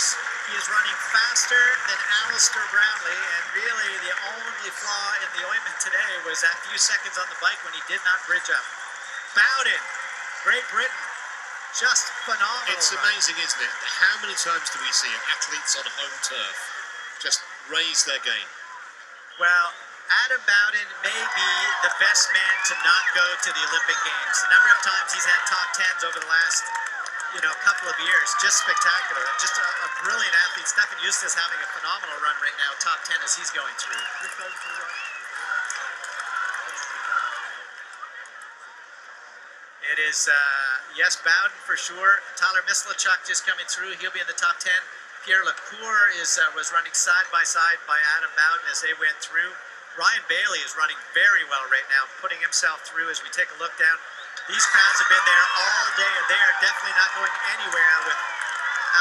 race. He is running faster than Alistair Brownlee, and really the only flaw in the ointment today was that few seconds on the bike when he did not bridge up. Bowden, Great Britain, just phenomenal. It's amazing, isn't it? How many times do we see athletes on home turf just raise their game? Well, Adam Bowden may be the best man to not go to the Olympic Games. The number of times he's had top tens over the last, couple of years, just spectacular. Just a brilliant athlete. Stefan Eustace having a phenomenal run right now, top 10 as he's going through. It is, yes, Bowden for sure. Tyler Mislachuk just coming through. He'll be in the top 10. Pierre Lacour was running side by side by Adam Bowden as they went through. Ryan Bailey is running very well right now, putting himself through as we take a look down. These crowds have been there all day, and they are definitely not going anywhere with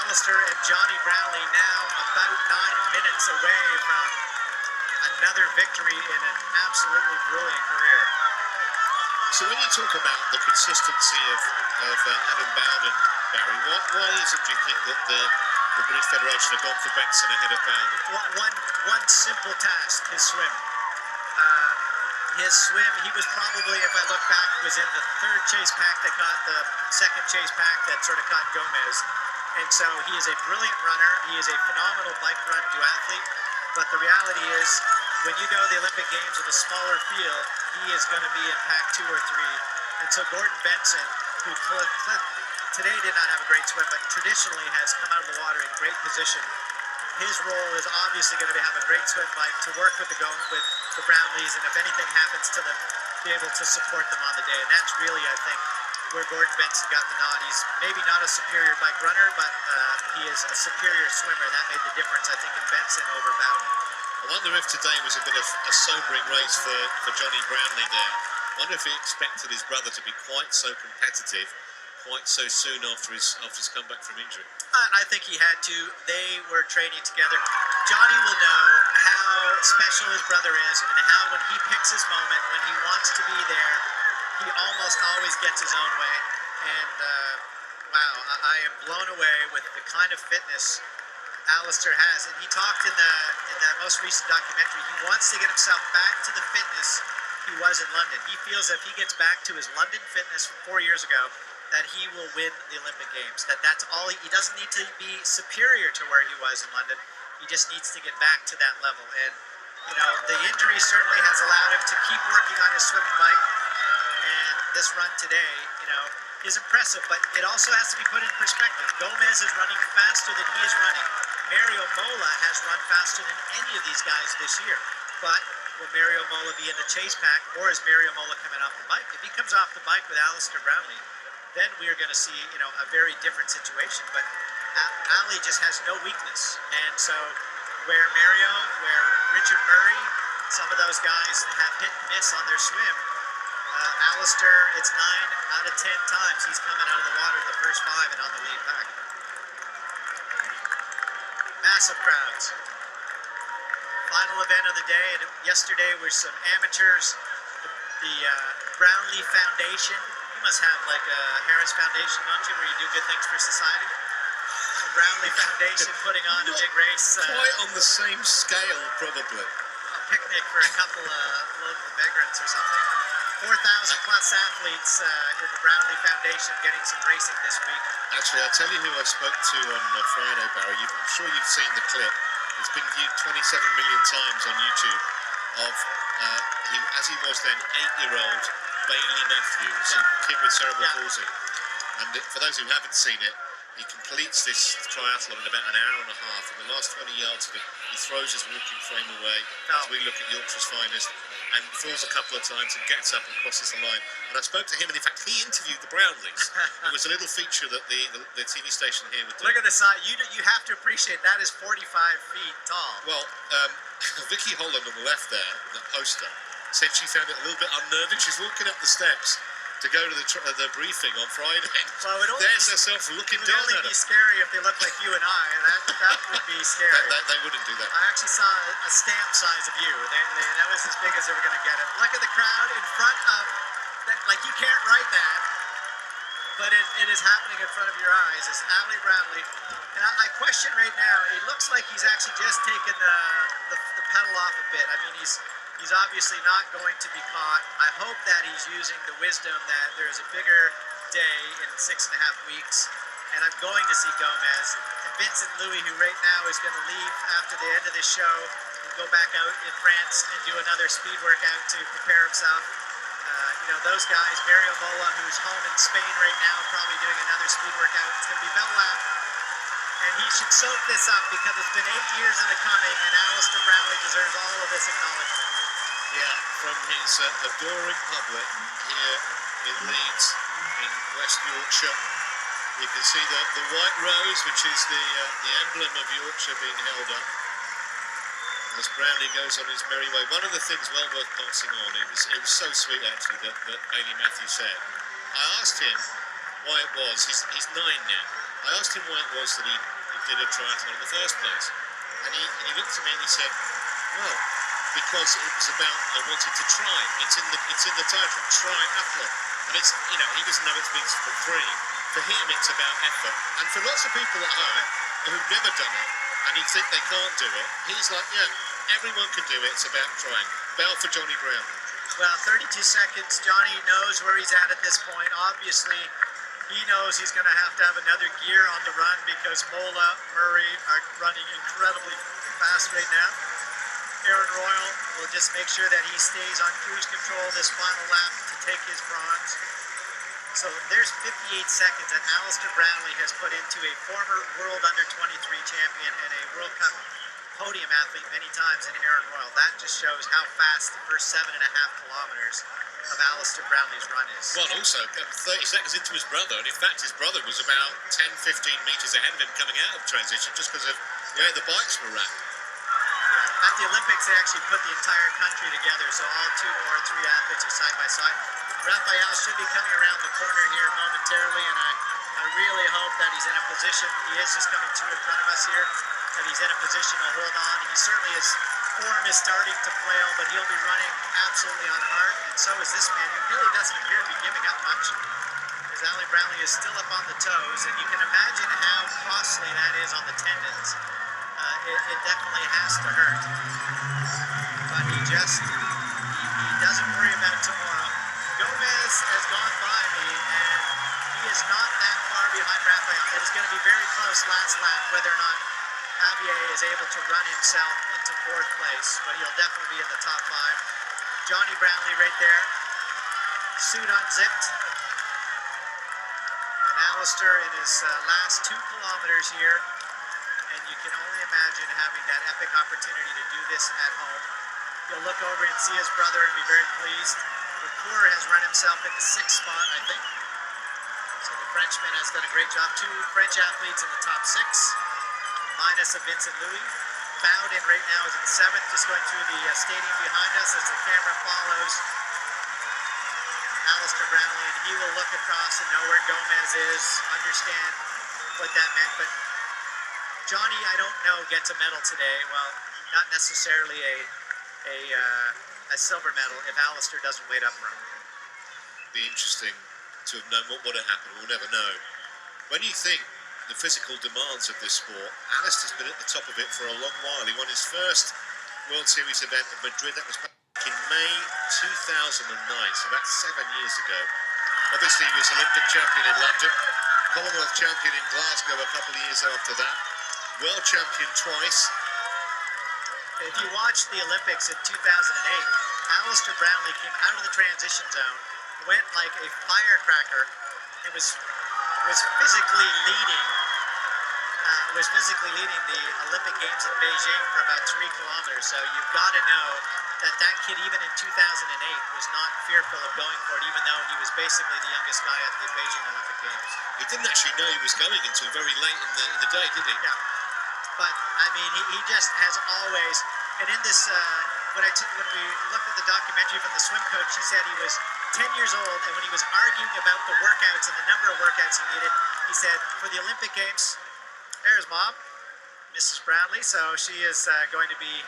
Alistair and Johnny Brownlee now about 9 minutes away from another victory in an absolutely brilliant career. So when you talk about the consistency of Adam Bowden, Barry, why is it, do you think, that the British Federation have gone for Benson ahead of Bowden? One simple task, his swim. His swim, he was probably, if I look back, was in the third chase pack that caught the second chase pack that sort of caught Gomez. And so he is a brilliant runner. He is a phenomenal bike run duathlete. But the reality is, when you go to the Olympic Games with a smaller field, he is going to be in pack 2 or 3. And so Gordon Benson, who today did not have a great swim, but traditionally has come out of the water in great position. His role is obviously going to have a great swim bike to work with the Brownlees, and if anything happens to them, be able to support them on the day. And that's really, I think, where Gordon Benson got the nod. He's maybe not a superior bike runner, but he is a superior swimmer. That made the difference, I think, in Benson over Bowden. I wonder if today was a bit of a sobering race for Johnny Brownlee there. I wonder if he expected his brother to be quite so competitive quite so soon after his comeback from injury. I think he had to. They were training together. Johnny will know how special his brother is, and how when he picks his moment, when he wants to be there, he almost always gets his own way. And wow, I am blown away with the kind of fitness Alistair has. And he talked in that most recent documentary, he wants to get himself back to the fitness he was in London. He feels if he gets back to his London fitness from 4 years ago, that he will win the Olympic Games. That's all. He doesn't need to be superior to where he was in London. He just needs to get back to that level. And the injury certainly has allowed him to keep working on his swimming bike. And this run today, is impressive. But it also has to be put in perspective. Gomez is running faster than he is running. Mario Mola has run faster than any of these guys this year. But will Mario Mola be in the chase pack, or is Mario Mola coming off the bike? If he comes off the bike with Alistair Brownlee, then we are going to see, a very different situation. But Ali just has no weakness. And so where Richard Murray, some of those guys have hit and miss on their swim, Alistair, it's 9 out of 10 times he's coming out of the water in the first 5 and on the lead pack. Massive crowds. Final event of the day. And yesterday were some amateurs. The Brownlee Foundation. You must have like a Harris Foundation, don't you, where you do good things for society? The Brownlee Foundation putting on a big race. Quite on the same scale, probably. A picnic for a couple of local migrants or something. 4,000 plus athletes in the Brownlee Foundation getting some racing this week. Actually, I'll tell you who I spoke to on Friday, Barry. I'm sure you've seen the clip. It's been viewed 27 million times on YouTube of, as he was then, 8-year-old Bailey Matthews, a kid with cerebral palsy. And for those who haven't seen it, he completes this triathlon in about an hour and a half. In the last 20 yards of it, he throws his walking frame away as we look at Yorkshire's finest, and falls a couple of times and gets up and crosses the line. And I spoke to him, and in fact, he interviewed the Brownlees. It was a little feature that the TV station here would do. Look at the side. You have to appreciate that is 45 feet tall. Well, Vicky Holland on the left there, the poster, said she found it a little bit unnerving. She's walking up the steps to go to the briefing on Friday. Well, there's herself looking down at her. It would only be scary if they looked like you and I. That would be scary. They wouldn't do that. I actually saw a stamp size of you. That was as big as they were going to get it. Look at the crowd in front of, like, you can't write that. but it is happening in front of your eyes. It's Alistair Brownlee. And I question right now, it looks like he's actually just taken the pedal off a bit. I mean, he's obviously not going to be caught. I hope that he's using the wisdom that there's a bigger day in 6.5 weeks, and I'm going to see Gomez. And Vincent Louis, who right now is going to leave after the end of this show and go back out in France and do another speed workout to prepare himself. You know, those guys, Mario Mola, who's home in Spain right now, probably doing another speed workout. It's going to be Bellap. And he should soak this up because it's been 8 years in the coming, and Alistair Brownlee deserves all of this acknowledgement. Yeah, from his adoring public here in Leeds, in West Yorkshire. You can see the white rose, which is the emblem of Yorkshire, being held up as Brownlee goes on his merry way. One of the things well worth passing on, it was so sweet actually that Bailey Matthews said. I asked him why it was, he's 9 now, I asked him why it was that he did a triathlon in the first place. And he looked at me and he said, well, because it was about, I wanted to try. It's in the title, Triathlon. And it's, you know, he doesn't know it's been for free. For him, it's about effort. And for lots of people at home who've never done it, and you think they can't do it, he's like, yeah, everyone can do it, it's about trying. Bell for Johnny Brown. Well, 32 seconds, Johnny knows where he's at this point. Obviously, he knows he's going to have another gear on the run because Mola, Murray are running incredibly fast right now. Aaron Royal will just make sure that he stays on cruise control this final lap to take his bronze. So there's 58 seconds that Alistair Brownlee has put into a former World Under-23 champion and a World Cup podium athlete many times in Aaron Royal. That just shows how fast the first 7.5 kilometers of Alistair Brownlee's run is. Well, also 30 seconds into his brother, and in fact his brother was about 10-15 metres ahead of him coming out of transition just because of where the bikes were at. At the Olympics, they actually put the entire country together, so all 2 or 3 athletes are side by side. Raphael should be coming around the corner here momentarily, and I really hope that he's in a position, he is just coming to in front of us here, that he's in a position to hold on. He certainly his form is starting to flail, but he'll be running absolutely on heart, and so is this man, who really doesn't appear to be giving up much, as Alistair Brownlee is still up on the toes, and you can imagine how costly that is on the tendons. It definitely has to hurt, but he doesn't worry about tomorrow. Gomez has gone by me, and he is not that far behind Raphael. It is going to be very close last lap whether or not Javier is able to run himself into 4th place, but he'll definitely be in the top 5. Johnny Brownlee right there, suit unzipped, and Alistair in his last 2 kilometers here. And you can only imagine having that epic opportunity to do this at home. He'll look over and see his brother and be very pleased. Ricoeur has run himself in the 6th spot, I think. So the Frenchman has done a great job. 2 French athletes in the top 6, minus a Vincent Louis. Bowden right now is in 7th, just going through the stadium behind us as the camera follows Alistair Brownlee. And he will look across and know where Gomez is, understand what that meant. But Johnny, I don't know, gets a medal today. Well, not necessarily a silver medal if Alistair doesn't wait up for him. Be interesting to have known what would have happened. We'll never know. When you think the physical demands of this sport, Alistair's been at the top of it for a long while. He won his first World Series event in Madrid. That was back in May 2009, so that's 7 years ago. Obviously, he was Olympic champion in London, Commonwealth champion in Glasgow a couple of years after that. World champion twice. If you watched the Olympics in 2008, Alistair Brownlee came out of the transition zone, went like a firecracker, and was physically leading the Olympic Games in Beijing for about 3 kilometers. So you've got to know that kid, even in 2008, was not fearful of going for it, even though he was basically the youngest guy at the Beijing Olympic Games. He didn't actually know he was going until very late in the day, did he? Yeah. But, I mean, he just has always, and in this, when we looked at the documentary from the swim coach, he said he was 10 years old, and when he was arguing about the workouts and the number of workouts he needed, he said, for the Olympic Games, there's Mom, Mrs. Brownlee, so she is going to be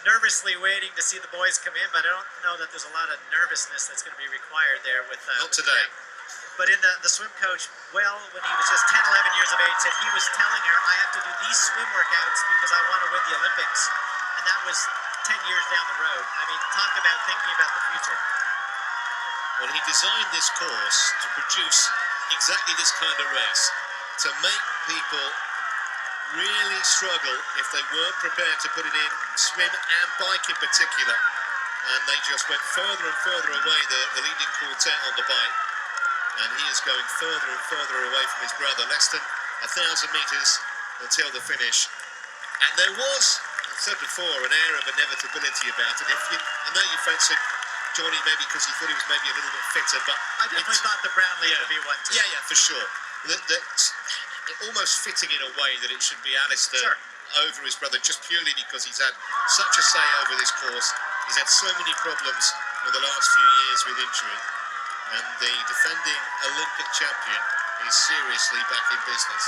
nervously waiting to see the boys come in, but I don't know that there's a lot of nervousness that's going to be required there with... Not today. But in the swim coach, well, when he was just 10, 11 years of age, said he was telling her, I have to do these swim workouts because I want to win the Olympics. And that was 10 years down the road. I mean, talk about thinking about the future. Well, he designed this course to produce exactly this kind of race, to make people really struggle if they weren't prepared to put it in, swim and bike in particular. And they just went further and further away, the leading quartet on the bike. And he is going further and further away from his brother, less than 1,000 metres until the finish. And there was, I said before, an air of inevitability about it. I know you fancied Johnny maybe because he thought he was maybe a little bit fitter, but I definitely thought the Brownlee would be one too. Yeah, for sure. Almost fitting in a way that it should be Alistair over his brother, just purely because he's had such a say over this course. He's had so many problems in the last few years with injury, and the defending Olympic champion is seriously back in business.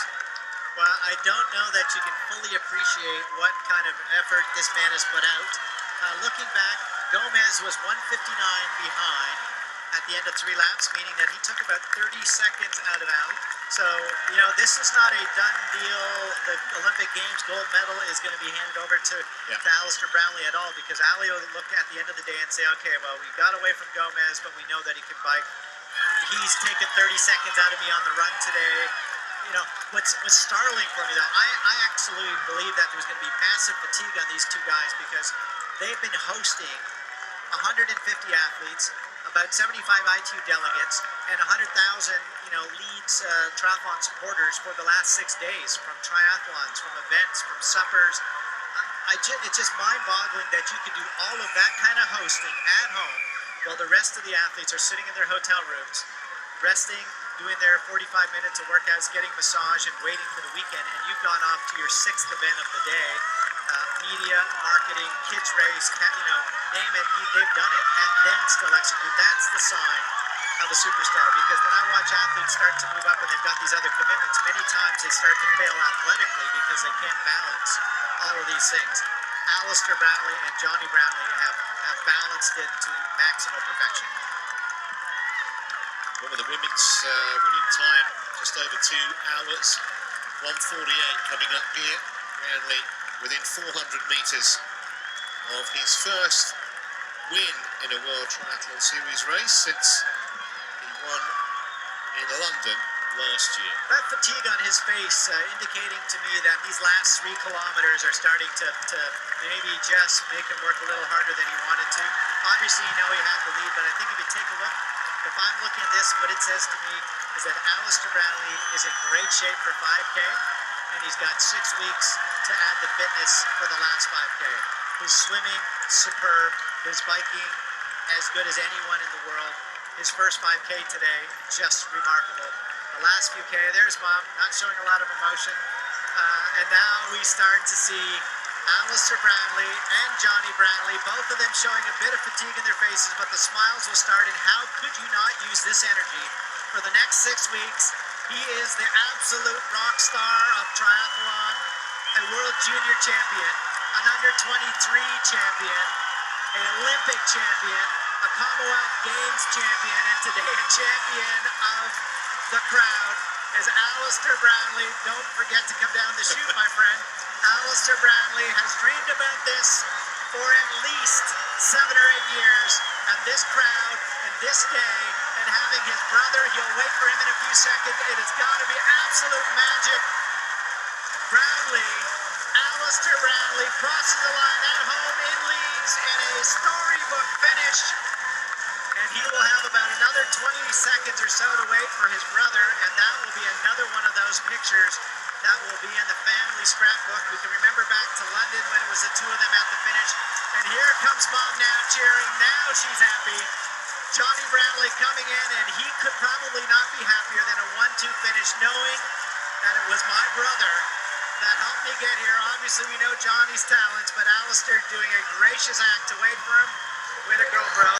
Well, I don't know that you can fully appreciate what kind of effort this man has put out. Looking back, Gomez was 1:59 behind at the end of 3 laps, meaning that he took about 30 seconds out of Ali. So, you know, this is not a done deal. The Olympic Games gold medal is going to be handed over to Alistair Brownlee at all, because Ali will look at the end of the day and say, okay, well, we got away from Gomez, but we know that he can bike. He's taken 30 seconds out of me on the run today. You know, what's startling for me, though, I actually believe that there's going to be massive fatigue on these two guys, because they've been hosting 150 athletes, about 75 ITU delegates, and 100,000, Leeds triathlon supporters for the last 6 days, from triathlons, from events, from suppers. It's just mind-boggling that you could do all of that kind of hosting at home while the rest of the athletes are sitting in their hotel rooms, resting, doing their 45 minutes of workouts, getting massage, and waiting for the weekend, and you've gone off to your 6th event of the day. Media, marketing, kids race, name it, they've done it, and then still execute. That's the sign of a superstar, because when I watch athletes start to move up and they've got these other commitments, many times they start to fail athletically because they can't balance all of these things. Alistair Brownlee and Johnny Brownlee have balanced it to maximal perfection. Well, with the women's winning time just over 2 hours, 1:48 coming up here. Brownlee within 400 metres of his first win in a World Triathlon Series race since he won in London last year. That fatigue on his face indicating to me that these last 3 kilometers are starting to maybe just make him work a little harder than he wanted to. Obviously, he had the lead, but I think if you take a look, if I'm looking at this, what it says to me is that Alistair Brownlee is in great shape for 5K, and he's got 6 weeks to add the fitness for the last 5K. His swimming, superb. His biking, as good as anyone in the world. His first 5K today, just remarkable. The last few K, there's Mom, not showing a lot of emotion. And now we start to see Alistair Brownlee and Johnny Brownlee, both of them showing a bit of fatigue in their faces, but the smiles will start, and how could you not use this energy for the next 6 weeks? He is the absolute rock star of triathlon, a world junior champion, an under-23 champion, an Olympic champion, a Commonwealth Games champion, and today a champion of the crowd is Alistair Brownlee. Don't forget to come down the chute, my friend. Alistair Brownlee has dreamed about this for at least 7 or 8 years, and this crowd and this day, and having his brother, he'll wait for him in a few seconds. It has got to be absolute magic. Brownlee, Alistair Brownlee crosses the line at home in Leeds in a storybook finish, and he will have about another 20 seconds or so to wait for his brother, and that will be another one of those pictures that will be in the family scrapbook. We can remember back to London when it was the 2 of them at the finish, and here comes Mom now cheering. Now she's happy. Johnny Brownlee coming in, and he could probably not be happier than a 1-2 finish, knowing that it was my brother that helped me get here. Obviously, we know Johnny's talents, but Alistair doing a gracious act to wait for him. Way to go, bro.